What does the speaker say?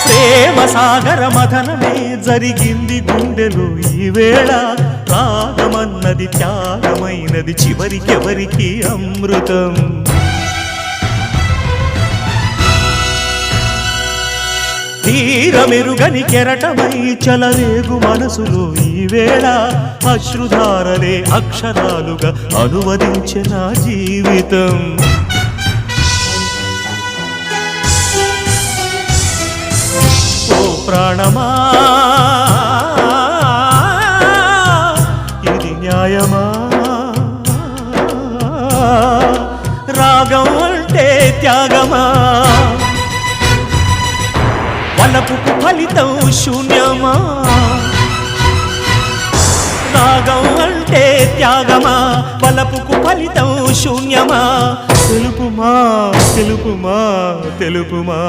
ప్రేమ సాగర మథనమే జరిగింది గుండెలో ఈవేళ రాగమన్నది త్యాగమైనది చివరికెవరికి అమృతం తీరమెరుగని కెరటమై చలరేగు మనసులో ఈవేళ అశ్రుధారలే అక్షరాలుగా అనువదించే నా జీవితం ఓ ప్రాణమా ఇది న్యాయమా రాగం అంటే త్యాగమా వలపుకు ఫలితం శూన్యమా రాగం అంటే త్యాగమా వలపుకు ఫలితం శూన్యమా తెలుపుమా తెలుపుమా తెలుపుమా